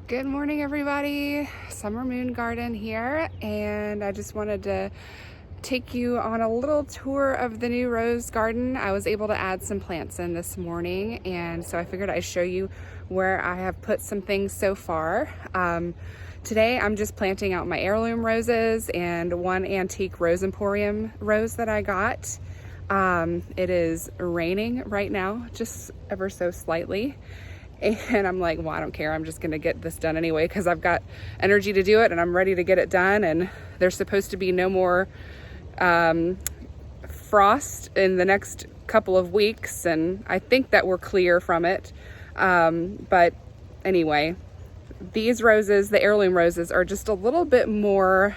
Good morning, everybody. Summer Moon Garden here, and I just wanted to take you on a little tour of the new rose garden. I was able to add some plants in this morning, and so I figured I'd show you where I have put some things so far. Today I'm just planting out my heirloom roses and one antique rose emporium rose that I got. It is raining right now, just ever so slightly. And I'm like, well, I don't care. I'm just gonna get this done anyway because I've got energy to do it and I'm ready to get it done. And there's supposed to be no more frost in the next couple of weeks. And I think that we're clear from it. But anyway, these roses, the heirloom roses, are just a little bit more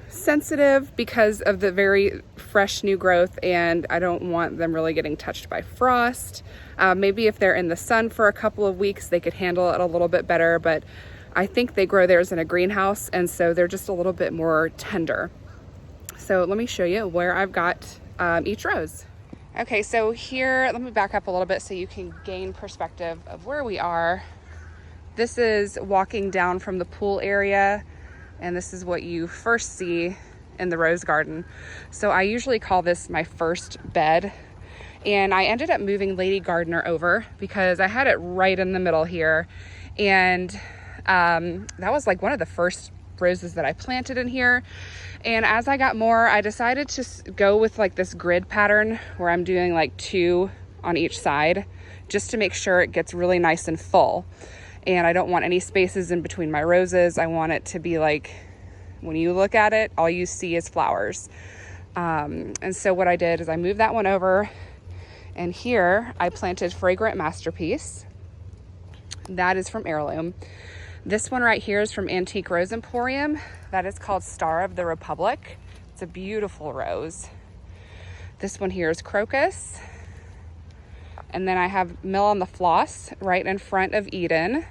sensitive because of the very fresh new growth, and I don't want them really getting touched by frost. Maybe if they're in the sun for a couple of weeks, they could handle it a little bit better, but I think they grow theirs in a greenhouse, and so they're just a little bit more tender. So let me show you where I've got each rose. Okay, so here, let me back up a little bit so you can gain perspective of where we are. This is walking down from the pool area, and this is what you first see in the rose garden. So I usually call this my first bed, and I ended up moving Lady Gardener over because I had it right in the middle here, and that was like one of the first roses that I planted in here. And as I got more, I decided to go with like this grid pattern where I'm doing like 2 on each side just to make sure it gets really nice and full. And I don't want any spaces in between my roses. I want it to be like, when you look at it, all you see is flowers. And so what I did is I moved that one over, and here I planted Fragrant Masterpiece. That is from Heirloom. This one right here is from Antique Rose Emporium. That is called Star of the Republic. It's a beautiful rose. This one here is Crocus. And then I have Mill on the Floss right in front of Eden.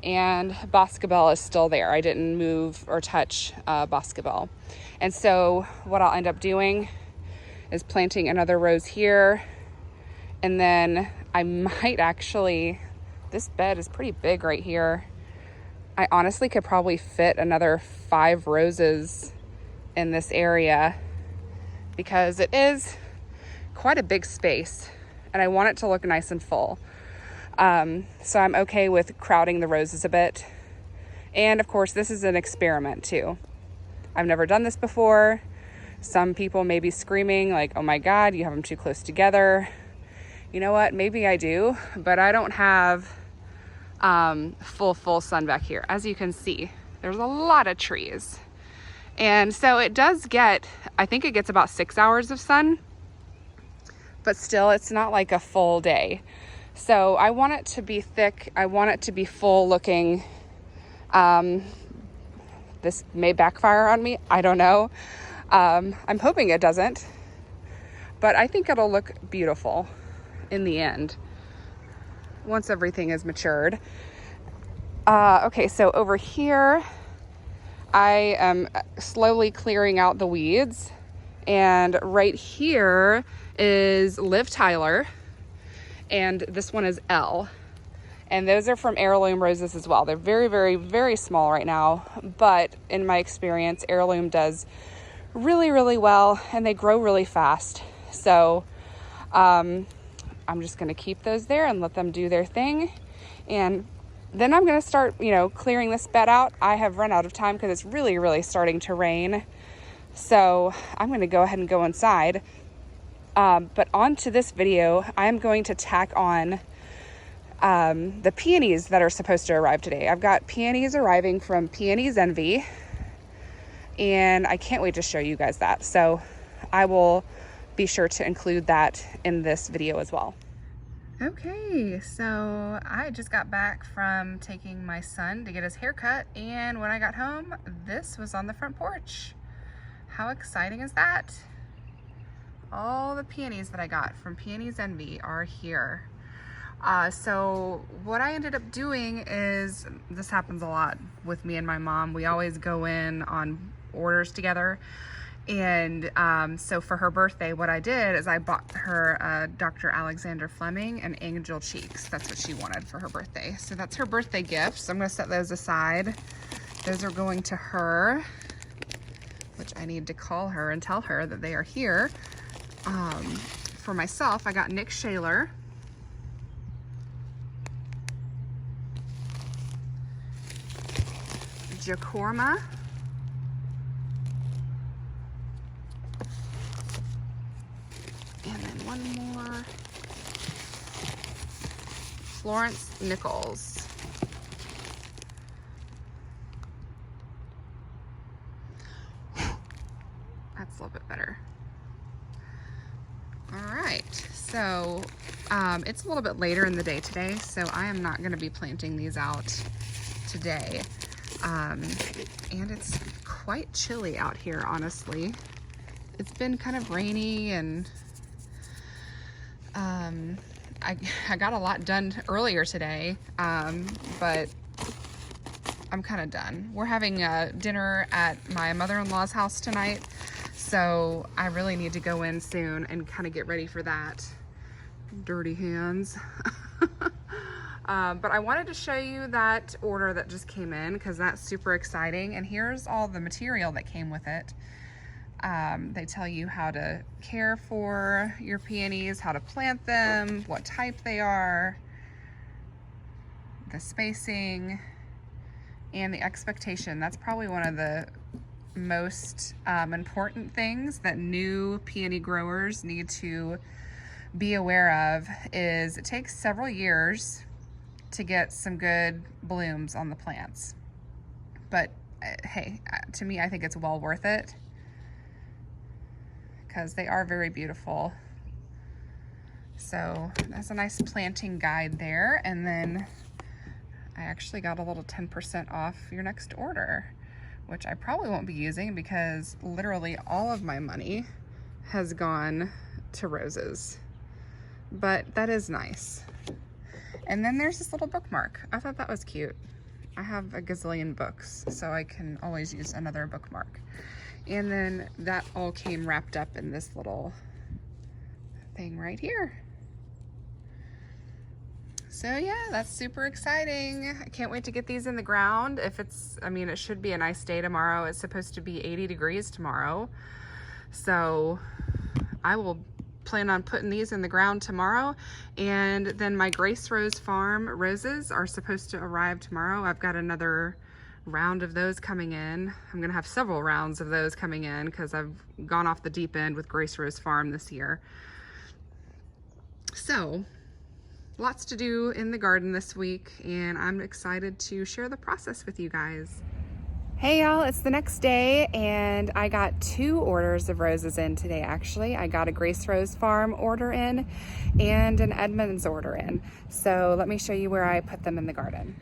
And Boscobel is still there. I didn't move or touch Boscobel. And so what I'll end up doing is planting another rose here. And then I might actually, this bed is pretty big right here. I honestly could probably fit another 5 roses in this area because it is quite a big space and I want it to look nice and full. So I'm okay with crowding the roses a bit. And of course, this is an experiment too. I've never done this before. Some people may be screaming like, oh my God, you have them too close together. You know what? Maybe I do, but I don't have full sun back here. As you can see, there's a lot of trees. And so it does get, I think it gets about 6 hours of sun, but still it's not like a full day. So I want it to be thick. I want it to be full looking. This may backfire on me. I don't know. I'm hoping it doesn't, but I think it'll look beautiful in the end once everything is matured. Okay, so over here, I am slowly clearing out the weeds. And right here is Liv Tyler. And this one is Elle. And those are from Heirloom roses as well. They're very small right now. But in my experience, Heirloom does really well, and they grow really fast. So I'm just gonna keep those there and let them do their thing. And then I'm gonna start, clearing this bed out. I have run out of time because it's really starting to rain. So I'm gonna go ahead and go inside. But onto this video, I'm going to tack on the peonies that are supposed to arrive today. I've got peonies arriving from Peonies Envy, and I can't wait to show you guys that. So I will be sure to include that in this video as well. Okay, so I just got back from taking my son to get his hair cut, and when I got home, this was on the front porch. How exciting is that? All the peonies that I got from Peonies Envy are here. So what I ended up doing is, this happens a lot with me and my mom. We always go in on orders together. And so for her birthday, what I did is I bought her Dr. Alexander Fleming and Angel Cheeks. That's what she wanted for her birthday. So that's her birthday gift. So I'm gonna set those aside. Those are going to her, which I need to call her and tell her that they are here. For myself, I got Nick Shaler. Jacorma. And then one more. Florence Nichols. That's a little bit better. All right, so it's a little bit later in the day today, so I am not going to be planting these out today. And it's quite chilly out here, honestly. It's been kind of rainy, and I got a lot done earlier today, but I'm kind of done. We're having dinner at my mother-in-law's house tonight, so I really need to go in soon and kind of get ready for that. Dirty hands. But I wanted to show you that order that just came in because that's super exciting. And here's all the material that came with it. They tell you how to care for your peonies, how to plant them, what type they are, the spacing, and the expectation. That's probably one of the most important things that new peony growers need to be aware of. Is it takes several years to get some good blooms on the plants, but hey, to me, I think it's well worth it because they are very beautiful. So that's a nice planting guide there. And then I actually got a little 10% off your next order, which I probably won't be using because literally all of my money has gone to roses, but that is nice. And then there's this little bookmark. I thought that was cute. I have a gazillion books, so I can always use another bookmark. And then that all came wrapped up in this little thing right here. So yeah, that's super exciting. I can't wait to get these in the ground. If it's, I mean, it should be a nice day tomorrow. It's supposed to be 80 degrees tomorrow. So I will plan on putting these in the ground tomorrow. And then my Grace Rose Farm roses are supposed to arrive tomorrow. I've got another round of those coming in. I'm gonna have several rounds of those coming in because I've gone off the deep end with Grace Rose Farm this year. So lots to do in the garden this week, and I'm excited to share the process with you guys. Hey y'all, it's the next day, and I got 2 orders of roses in today actually. I got a Grace Rose Farm order in and an Edmonds order in. So let me show you where I put them in the garden.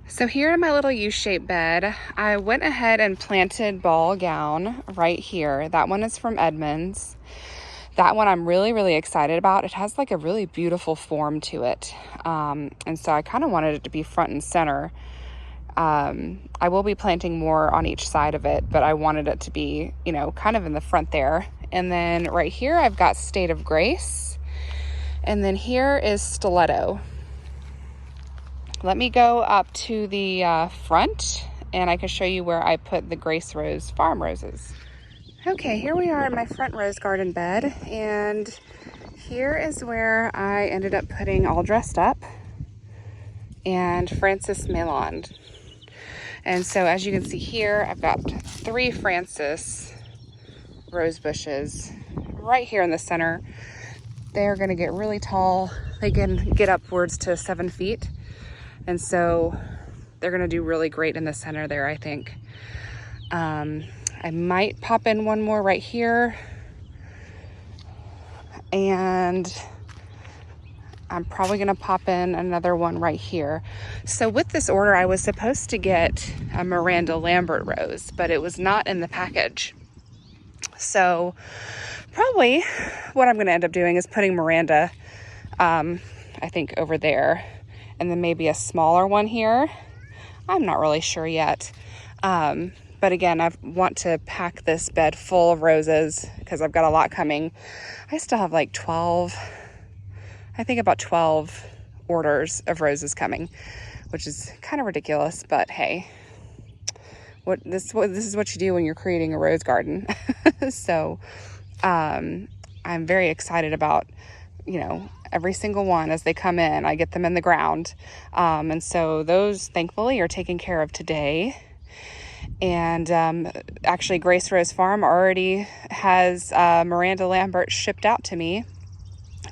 So here in my little U-shaped bed, I went ahead and planted Ball Gown right here. That one is from Edmonds. That one I'm really, really excited about. It has like a really beautiful form to it. And so I kind of wanted it to be front and center. I will be planting more on each side of it, but I wanted it to be, you know, kind of in the front there. And then right here, I've got State of Grace. And then here is Stiletto. Let me go up to the front and I can show you where I put the Grace Rose Farm roses. Okay, here we are in my front rose garden bed, and here is where I ended up putting All Dressed Up and Francis Meland. And so as you can see here, I've got 3 Francis rose bushes right here in the center. They're gonna get really tall. They can get upwards to 7 feet. And so they're gonna do really great in the center there, I think. I might pop in one more right here. And I'm probably gonna pop in another one right here. So with this order, I was supposed to get a Miranda Lambert rose, but it was not in the package. So probably what I'm gonna end up doing is putting Miranda, I think over there, and then maybe a smaller one here. I'm not really sure yet. But again, I want to pack this bed full of roses because I've got a lot coming. I still have like 12, I think about 12 orders of roses coming, which is kind of ridiculous, but hey, this is what you do when you're creating a rose garden. So I'm very excited about, every single one as they come in. I get them in the ground. And so those thankfully are taken care of today. And actually Grace Rose Farm already has Miranda Lambert shipped out to me.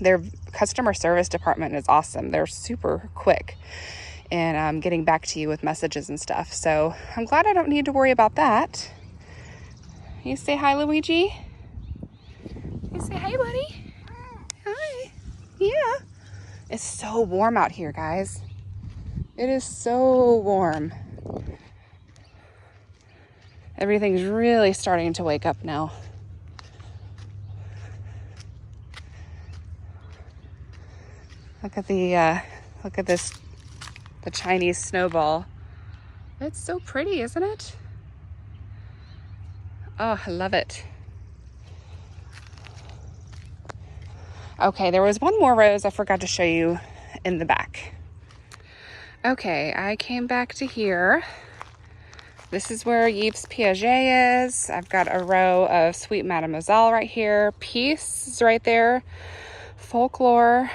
Their customer service department is awesome. They're super quick in getting back to you with messages and stuff. So I'm glad I don't need to worry about that. You say hi, Luigi? You say hi, buddy? Hi. Yeah. It's so warm out here, guys. It is so warm. Everything's really starting to wake up now. Look at this, the Chinese snowball. It's so pretty, isn't it? Oh, I love it. Okay, there was one more rose I forgot to show you in the back. Okay, I came back to here. This is where Yves Piaget is. I've got a row of Sweet Mademoiselle right here. Peace is right there. Folklore.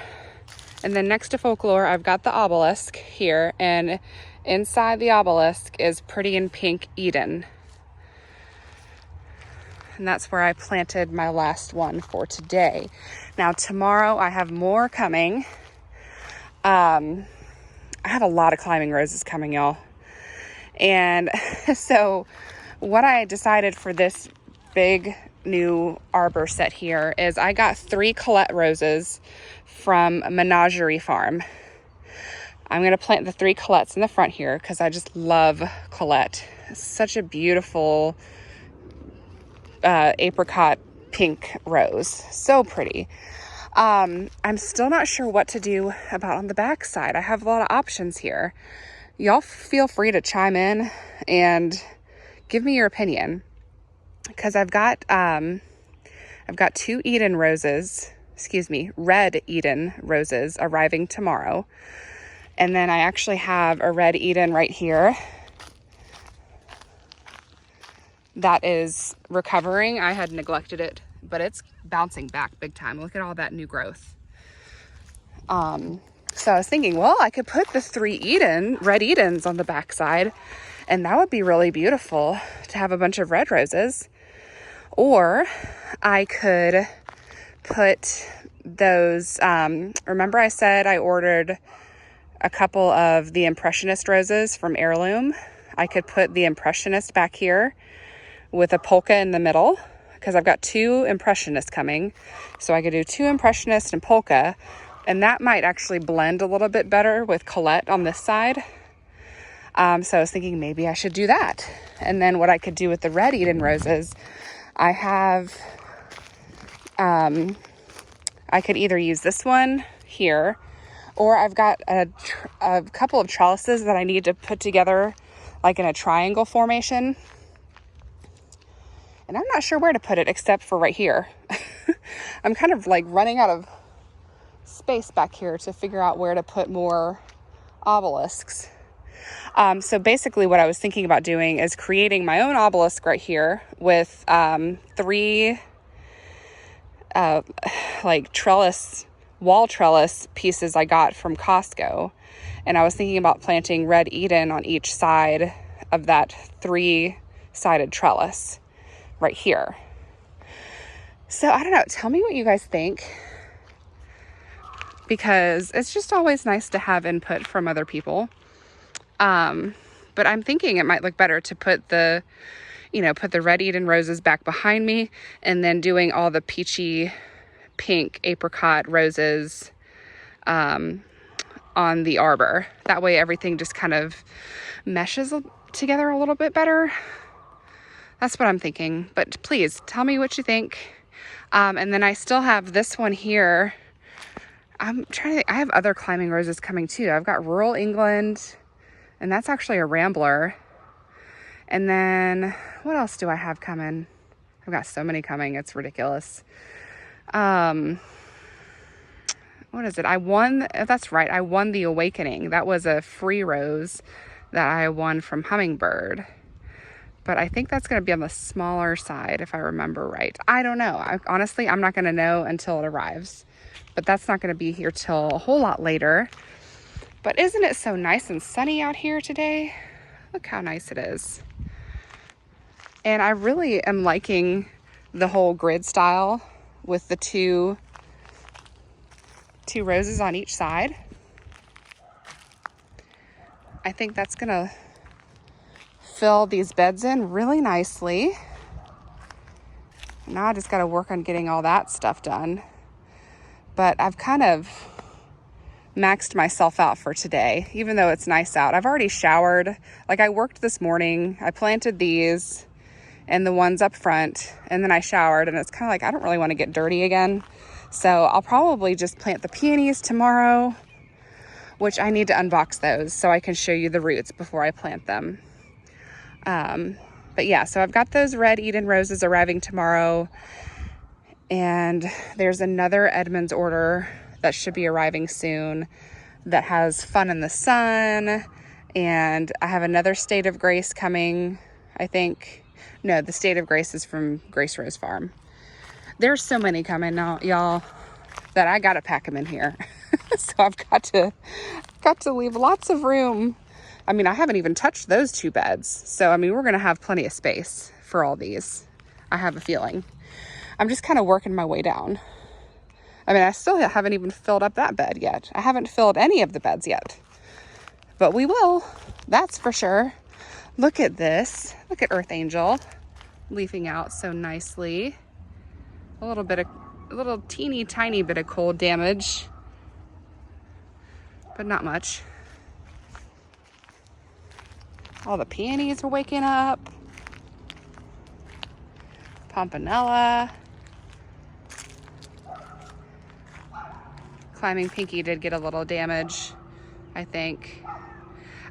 And then next to Folklore, I've got the obelisk here. And inside the obelisk is Pretty in Pink Eden. And that's where I planted my last one for today. Now tomorrow I have more coming. I have a lot of climbing roses coming, y'all. And so what I decided for this big new arbor set here is I got 3 Colette roses from Menagerie Farm. I'm going to plant the 3 Colettes in the front here because I just love Colette. It's such a beautiful apricot pink rose. So pretty. I'm still not sure what to do about on the back side. I have a lot of options here. Y'all feel free to chime in and give me your opinion, because I've got 2 Eden roses, red Eden roses arriving tomorrow. And then I actually have a red Eden right here that is recovering. I had neglected it, but it's bouncing back big time. Look at all that new growth. So I was thinking, well, I could put the 3 red Edens on the backside, and that would be really beautiful to have a bunch of red roses. Or I could put those, remember I said I ordered a couple of the Impressionist roses from Heirloom. I could put the Impressionist back here with a polka in the middle, because I've got 2 Impressionists coming. So I could do 2 Impressionist and polka, and that might actually blend a little bit better with Colette on this side. So I was thinking maybe I should do that. And then what I could do with the red Eden roses, I have, I could either use this one here, or I've got a couple of trellises that I need to put together like in a triangle formation. And I'm not sure where to put it except for right here. I'm kind of like running out of space back here to figure out where to put more obelisks. So basically what I was thinking about doing is creating my own obelisk right here with 3 like wall trellis pieces I got from Costco. And I was thinking about planting red Eden on each side of that 3-sided trellis right here. So I don't know, tell me what you guys think, because it's just always nice to have input from other people. But I'm thinking it might look better to put the red Eden roses back behind me, and then doing all the peachy pink apricot roses on the arbor. That way everything just kind of meshes together a little bit better. That's what I'm thinking, but please tell me what you think. And then I still have this one here. I'm trying to think, I have other climbing roses coming too. I've got Rural England, and that's actually a rambler. And then what else do I have coming? I've got so many coming. It's ridiculous. What is it? That's right. I won the Awakening. That was a free rose that I won from Hummingbird. But I think that's going to be on the smaller side, if I remember right. I don't know. Honestly, I'm not going to know until it arrives. But that's not going to be here till a whole lot later. But isn't it so nice and sunny out here today? Look how nice it is. And I really am liking the whole grid style with the two roses on each side. I think that's going to fill these beds in really nicely. Now I just got to work on getting all that stuff done. But I've kind of maxed myself out for today, even though it's nice out. I've already showered. Like, I worked this morning. I planted these and the ones up front, and then I showered, and it's kind of like I don't really want to get dirty again. So I'll probably just plant the peonies tomorrow, which I need to unbox those so I can show you the roots before I plant them. But yeah, so I've got those red Eden roses arriving tomorrow, and there's another Edmonds order that should be arriving soon that has Fun in the Sun, and I have another State of Grace coming, I think. No, the State of Grace is from Grace Rose Farm. There's so many coming now, y'all, that I gotta pack them in here. So I've got to leave lots of room. I mean, I haven't even touched those two beds. So, I mean, we're going to have plenty of space for all these. I have a feeling. I'm just kind of working my way down. I mean, I still haven't even filled up that bed yet. I haven't filled any of the beds yet. But we will. That's for sure. Look at this. Look at Earth Angel leafing out so nicely. A little teeny tiny bit of cold damage, but not much. All the peonies are waking up. Pompanella. Climbing Pinky did get a little damage, I think.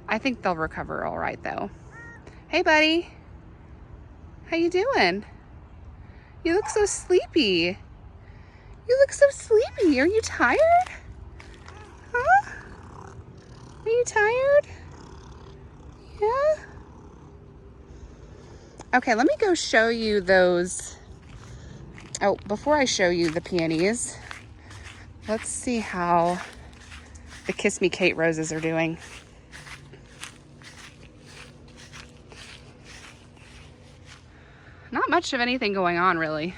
I think they'll recover all right, though. Hey, buddy. How you doing? You look so sleepy. You look so sleepy. Are you tired? Huh? Are you tired? Yeah? Okay, let me go show you those. Oh, before I show you the peonies, let's see how the Kiss Me Kate roses are doing. Not much of anything going on, really,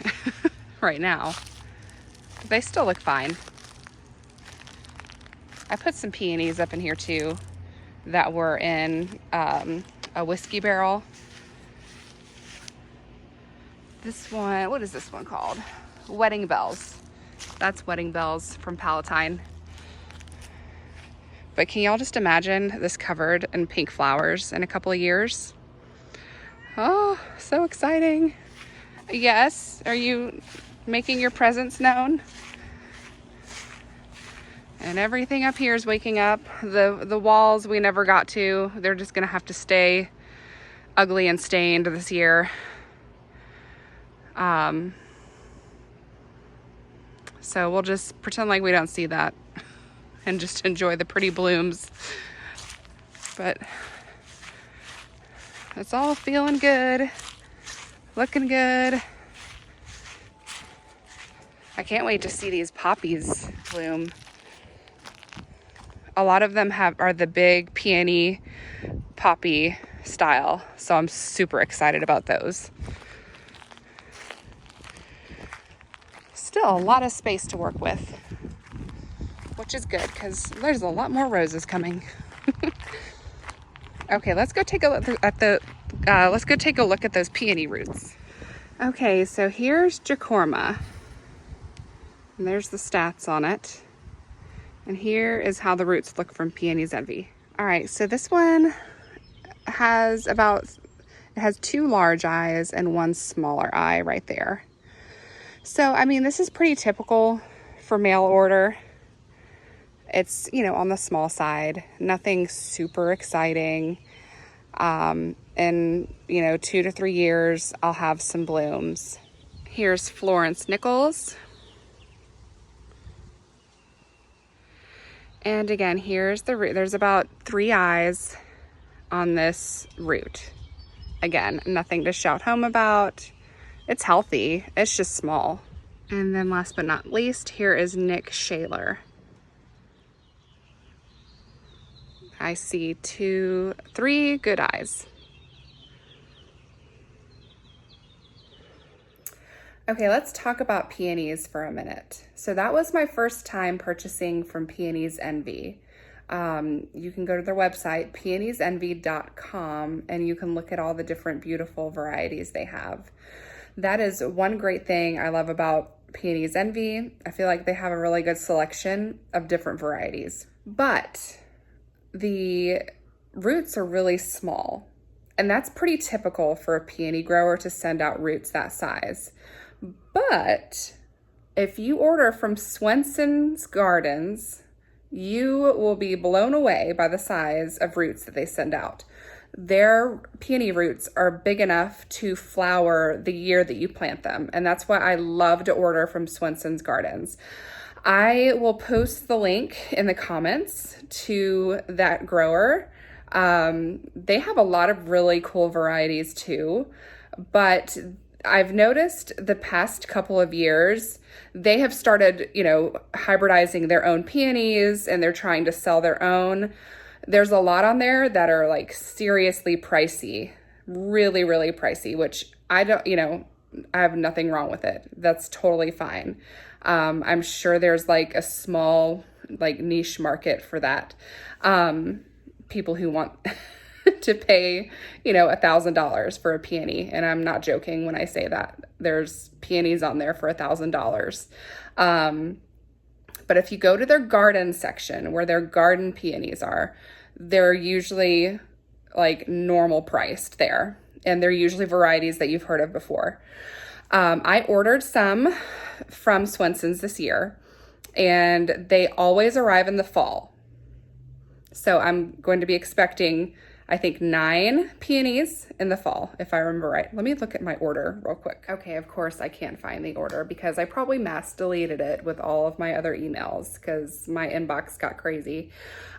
right now. But they still look fine. I put some peonies up in here, too, that were in a whiskey barrel. This one, what is this one called? Wedding Bells. That's Wedding Bells from Palatine. But can y'all just imagine this covered in pink flowers in a couple of years? Oh, so exciting. Yes, are you making your presence known? And everything up here is waking up. The walls we never got to. They're just gonna have to stay ugly and stained this year. So we'll just pretend like we don't see that and just enjoy the pretty blooms. But it's all feeling good, looking good. I can't wait to see these poppies bloom. A lot of them are the big peony poppy style, so I'm super excited about those. Still a lot of space to work with, which is good because there's a lot more roses coming. Okay, let's go take a look at those peony roots. Okay, so here's Jacorma, and there's the stats on it. And here is how the roots look from Peonies Envy. All right, so this one has two large eyes and one smaller eye right there. So, I mean, this is pretty typical for mail order. It's, on the small side, nothing super exciting. In, 2 to 3 years, I'll have some blooms. Here's Florence Nichols. And again, here's the root. There's about 3 eyes on this root. Again, nothing to shout home about. It's healthy, it's just small. And then last but not least, here is Nick Shaler. I see 3 good eyes. Okay, let's talk about peonies for a minute. So that was my first time purchasing from Peonies Envy. You can go to their website, peoniesenvy.com, and you can look at all the different beautiful varieties they have. That is one great thing I love about Peonies Envy. I feel like they have a really good selection of different varieties. But the roots are really small, and that's pretty typical for a peony grower to send out roots that size. But if you order from Swenson's Gardens, you will be blown away by the size of roots that they send out. Their peony roots are big enough to flower the year that you plant them, and that's why I love to order from Swenson's Gardens. I will post the link in the comments to that grower. They have a lot of really cool varieties too, but I've noticed the past couple of years, they have started, hybridizing their own peonies, and they're trying to sell their own. There's a lot on there that are like seriously pricey, really, really pricey, which I have nothing wrong with it. That's totally fine. I'm sure there's like a small, like niche market for that. People who want to pay, $1,000 for a peony. And I'm not joking when I say that. There's peonies on there for $1,000. But if you go to their garden section where their garden peonies are, they're usually like normal priced there. And they're usually varieties that you've heard of before. I ordered some from Swenson's this year, and they always arrive in the fall. So I'm going to be expecting, I think, 9 peonies in the fall, if I remember right. Let me look at my order real quick. Okay, of course I can't find the order because I probably mass deleted it with all of my other emails because my inbox got crazy.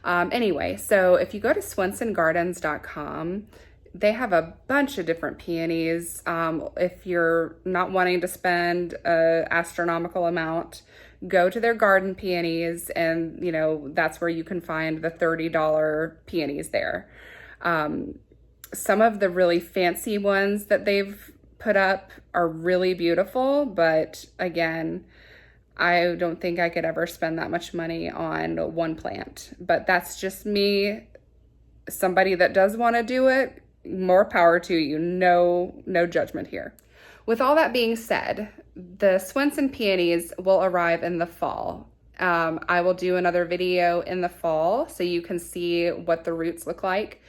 Anyway, so if you go to swensongardens.com, they have a bunch of different peonies. If you're not wanting to spend an astronomical amount, go to their garden peonies, and that's where you can find the $30 peonies there. Some of the really fancy ones that they've put up are really beautiful, but again, I don't think I could ever spend that much money on one plant. But that's just me. Somebody that does want to do it, more power to you. No judgment here. With all that being said, the Swenson peonies will arrive in the fall. I will do another video in the fall so you can see what the roots look like.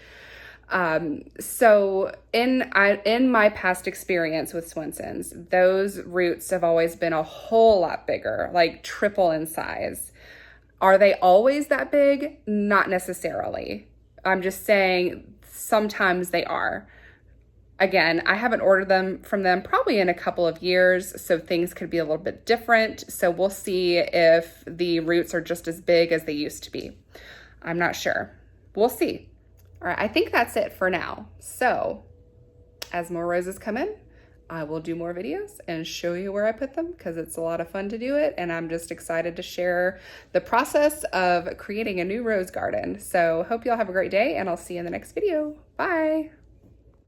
So in my past experience with Swenson's, those roots have always been a whole lot bigger, like triple in size. Are they always that big? Not necessarily. I'm just saying sometimes they are. Again, I haven't ordered them from them probably in a couple of years, so things could be a little bit different. So we'll see if the roots are just as big as they used to be. I'm not sure. We'll see. All right, I think that's it for now. So as more roses come in, I will do more videos and show you where I put them because it's a lot of fun to do it. And I'm just excited to share the process of creating a new rose garden. So hope y'all have a great day, and I'll see you in the next video. Bye.